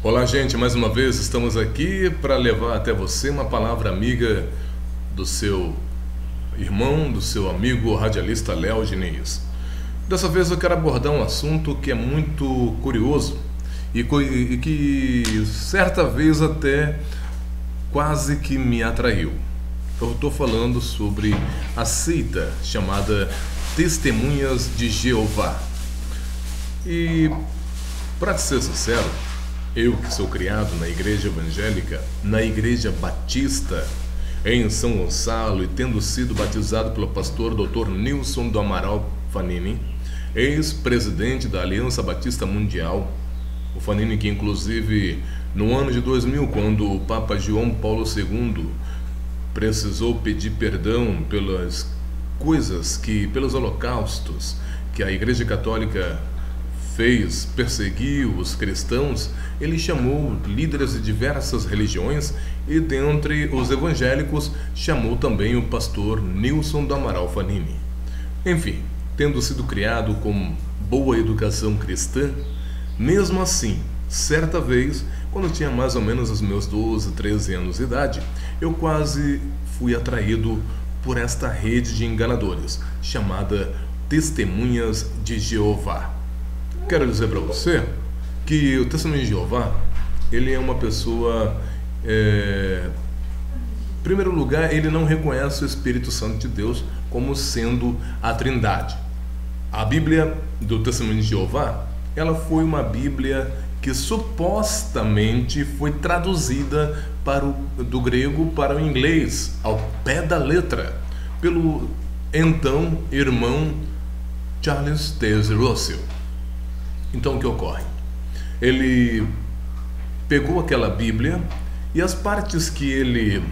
Olá, gente, mais uma vez estamos aqui para levar até você uma palavra amiga do seu irmão, do seu amigo radialista Léo Diniz. Dessa vez eu quero abordar um assunto que é muito curioso e que certa vez até quase que me atraiu. Eu estou falando sobre a seita chamada Testemunhas de Jeová. E, para ser sincero, eu que sou criado na igreja evangélica, na igreja batista, em São Gonçalo, e tendo sido batizado pelo pastor Dr. Nilson do Amaral Fanini, ex-presidente da Aliança Batista Mundial, o Fanini que inclusive no ano de 2000, quando o Papa João Paulo II precisou pedir perdão pelas coisas pelos holocaustos que a Igreja Católica fez, perseguiu os cristãos, ele chamou líderes de diversas religiões e dentre os evangélicos chamou também o pastor Nilson do Amaral Fanini. Enfim, tendo sido criado com boa educação cristã, mesmo assim, certa vez, quando eu tinha mais ou menos os meus 12, 13 anos de idade, eu quase fui atraído por esta rede de enganadores, chamada Testemunhas de Jeová. Quero dizer para você que o Testemunho de Jeová, ele é uma pessoa, em primeiro lugar, ele não reconhece o Espírito Santo de Deus como sendo a Trindade. A Bíblia do Testemunho de Jeová, ela foi uma Bíblia que supostamente foi traduzida do grego para o inglês, ao pé da letra, pelo então irmão Charles Taze Russell. Então o que ocorre? Ele pegou aquela Bíblia e as partes que ele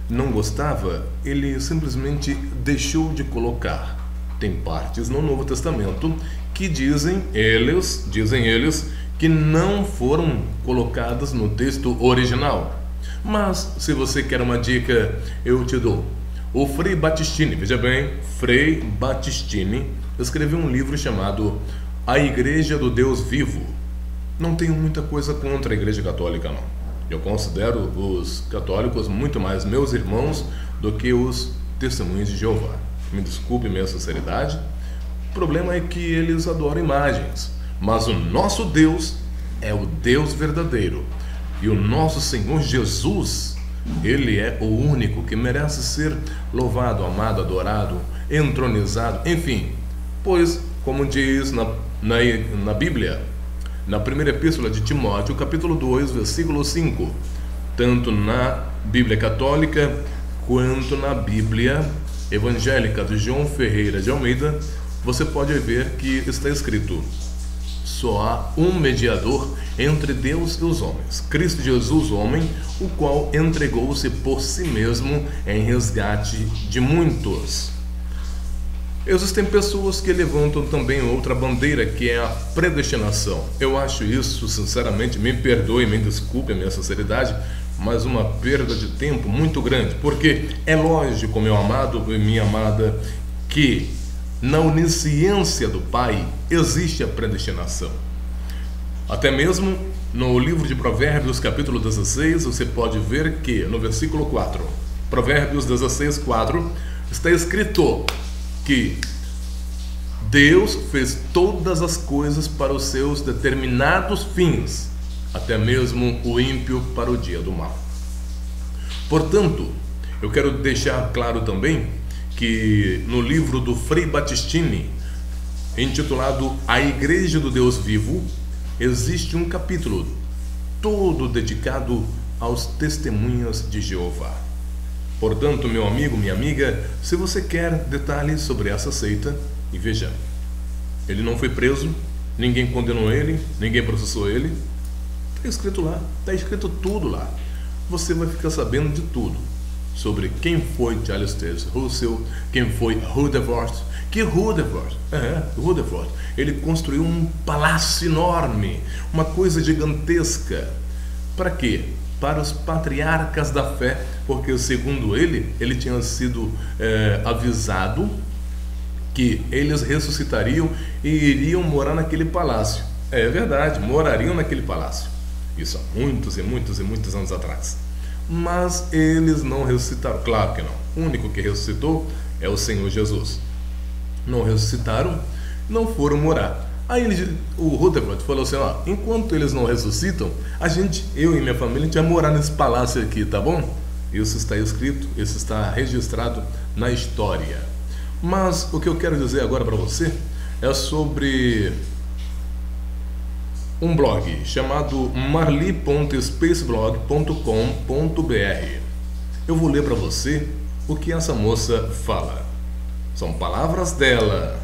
não gostava, ele simplesmente deixou de colocar. Tem partes no Novo Testamento que dizem eles que não foram colocadas no texto original. Mas se você quer uma dica, eu te dou. O Frei Battistini, veja bem, Frei Battistini escreveu um livro chamado A Igreja do Deus Vivo. Não tenho muita coisa contra a Igreja Católica, não. Eu considero os católicos muito mais meus irmãos do que os Testemunhos de Jeová. Me desculpe minha sinceridade. O problema é que eles adoram imagens. Mas o nosso Deus é o Deus verdadeiro. E o nosso Senhor Jesus, Ele é o único que merece ser louvado, amado, adorado, entronizado, enfim. Pois, como diz na Bíblia, na primeira epístola de Timóteo, capítulo 2, versículo 5, tanto na Bíblia Católica quanto na Bíblia Evangélica de João Ferreira de Almeida, você pode ver que está escrito: só há um mediador entre Deus e os homens, Cristo Jesus, homem, o qual entregou-se por si mesmo em resgate de muitos. Existem pessoas que levantam também outra bandeira, que é a predestinação. Eu acho isso, sinceramente, me perdoe, me desculpe a minha sinceridade, mas uma perda de tempo muito grande, porque é lógico, meu amado e minha amada, que na onisciência do Pai existe a predestinação. Até mesmo no livro de Provérbios, capítulo 16, você pode ver que no versículo 4, Provérbios 16, 4, está escrito que Deus fez todas as coisas para os seus determinados fins, até mesmo o ímpio para o dia do mal. Portanto, eu quero deixar claro também que no livro do Frei Battistini, intitulado A Igreja do Deus Vivo, existe um capítulo todo dedicado aos Testemunhas de Jeová. Portanto, meu amigo, minha amiga, se você quer detalhes sobre essa seita, e veja, ele não foi preso, ninguém condenou ele, ninguém processou ele, está escrito lá, está escrito tudo lá. Você vai ficar sabendo de tudo, sobre quem foi Charles Taze Russell, quem foi Rutherford, Rutherford, ele construiu um palácio enorme, uma coisa gigantesca. Para quê? Para os patriarcas da fé, porque segundo ele tinha sido avisado que eles ressuscitariam e iriam morar naquele palácio. É verdade, morariam naquele palácio. Isso há muitos e muitos e muitos anos atrás. Mas eles não ressuscitaram. Claro que não. O único que ressuscitou é o Senhor Jesus. Não ressuscitaram, não foram morar. Aí o Rutherford falou assim, ó, enquanto eles não ressuscitam, eu e minha família, a gente vai morar nesse palácio aqui, tá bom? Isso está escrito, isso está registrado na história. Mas o que eu quero dizer agora para você é sobre um blog chamado marli.spaceblog.com.br. Eu vou ler para você o que essa moça fala. São palavras dela.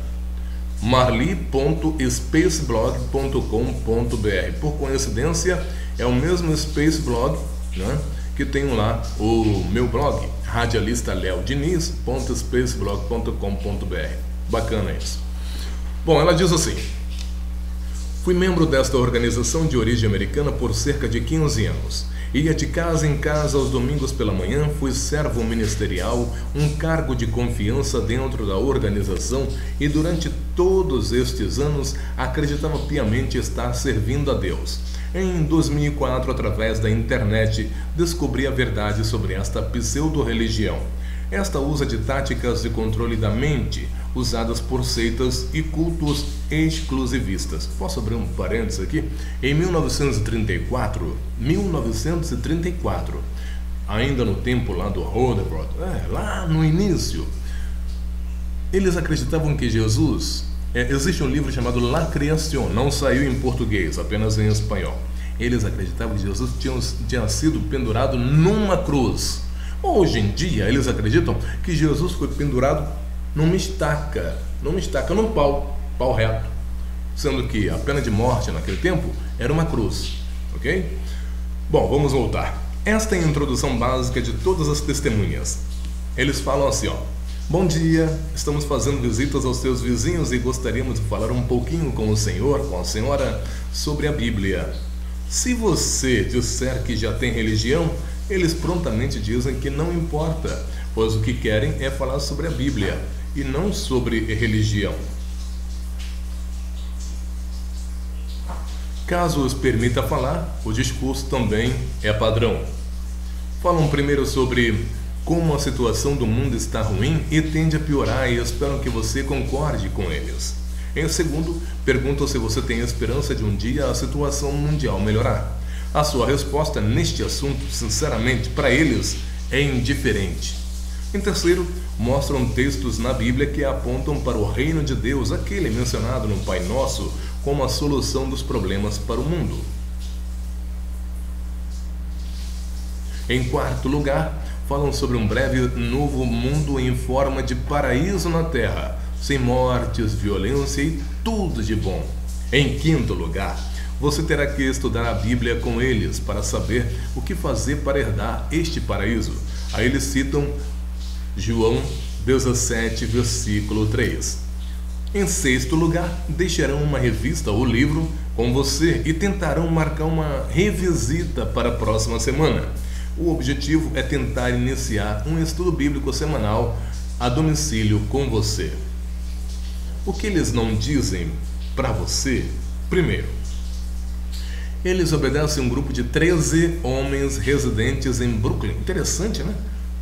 marli.spaceblog.com.br. Por coincidência, é o mesmo Spaceblog, né, que tem lá o meu blog, radialistaleodiniz.spaceblog.com.br. Bacana isso. Bom, ela diz assim: fui membro desta organização de origem americana por cerca de 15 anos. Ia de casa em casa aos domingos pela manhã, fui servo ministerial, um cargo de confiança dentro da organização e durante todos estes anos acreditava piamente estar servindo a Deus. Em 2004, através da internet, descobri a verdade sobre esta pseudo-religião. Esta usa de táticas de controle da mente, usadas por seitas e cultos exclusivistas. Posso abrir um parênteses aqui? Em 1934, ainda no tempo lá do Rutherford, lá no início, eles acreditavam que Jesus... existe um livro chamado La Creación, não saiu em português, apenas em espanhol. Eles acreditavam que Jesus tinha sido pendurado numa cruz. Hoje em dia, eles acreditam que Jesus foi pendurado num pau reto, sendo que a pena de morte naquele tempo era uma cruz, ok? Bom, vamos voltar. Esta é a introdução básica de todas as testemunhas. Eles falam assim, ó: bom dia, estamos fazendo visitas aos seus vizinhos e gostaríamos de falar um pouquinho com o senhor, com a senhora, sobre a Bíblia. Se você disser que já tem religião, eles prontamente dizem que não importa, pois o que querem é falar sobre a Bíblia e não sobre religião. Caso os permita falar, o discurso também é padrão. Falam primeiro sobre como a situação do mundo está ruim e tende a piorar e esperam que você concorde com eles. Em segundo, perguntam se você tem esperança de um dia a situação mundial melhorar. A sua resposta neste assunto, sinceramente, para eles, é indiferente. Em terceiro, mostram textos na Bíblia que apontam para o reino de Deus, aquele mencionado no Pai Nosso, como a solução dos problemas para o mundo. Em quarto lugar, falam sobre um breve novo mundo em forma de paraíso na Terra, sem mortes, violência e tudo de bom. Em quinto lugar, você terá que estudar a Bíblia com eles para saber o que fazer para herdar este paraíso. Aí eles citam João 17, versículo 3. Em sexto lugar, deixarão uma revista ou livro com você e tentarão marcar uma revisita para a próxima semana. O objetivo é tentar iniciar um estudo bíblico semanal a domicílio com você. O que eles não dizem para você? Primeiro, eles obedecem um grupo de 13 homens residentes em Brooklyn. Interessante, né?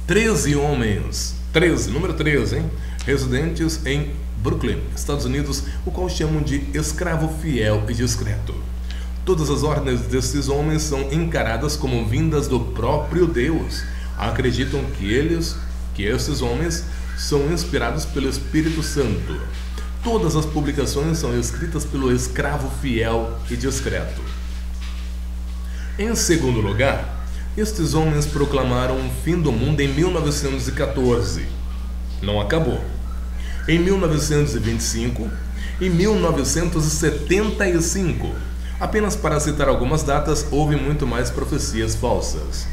13 homens. 13, número 13, hein? Residentes em Brooklyn, Estados Unidos, o qual chamam de escravo fiel e discreto. Todas as ordens desses homens são encaradas como vindas do próprio Deus. Acreditam que esses homens são inspirados pelo Espírito Santo. Todas as publicações são escritas pelo escravo fiel e discreto. Em segundo lugar, estes homens proclamaram o fim do mundo em 1914. Não acabou. Em 1925 e 1975. Apenas para citar algumas datas, houve muito mais profecias falsas.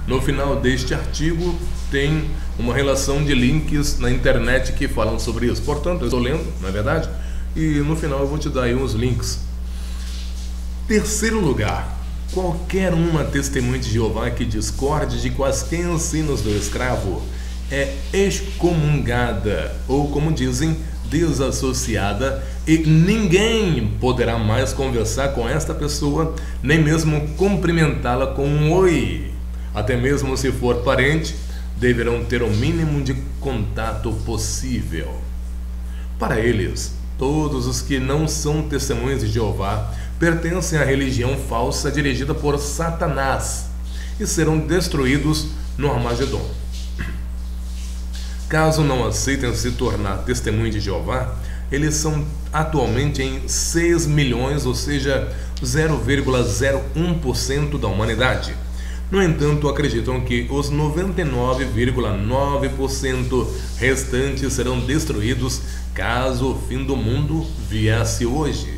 No final deste artigo tem uma relação de links na internet que falam sobre isso. Portanto, eu estou lendo, não é verdade? E no final eu vou te dar aí uns links. Terceiro lugar, qualquer uma testemunha de Jeová que discorde de quaisquer ensinos do escravo é excomungada, ou como dizem, desassociada e ninguém poderá mais conversar com esta pessoa, nem mesmo cumprimentá-la com um oi. Até mesmo se for parente, deverão ter o mínimo de contato possível. Para eles, todos os que não são testemunhas de Jeová pertencem à religião falsa dirigida por Satanás e serão destruídos no Armagedon. Caso não aceitem se tornar testemunhas de Jeová, eles são atualmente em 6 milhões, ou seja, 0,01% da humanidade. No entanto, acreditam que os 99,9% restantes serão destruídos caso o fim do mundo viesse hoje.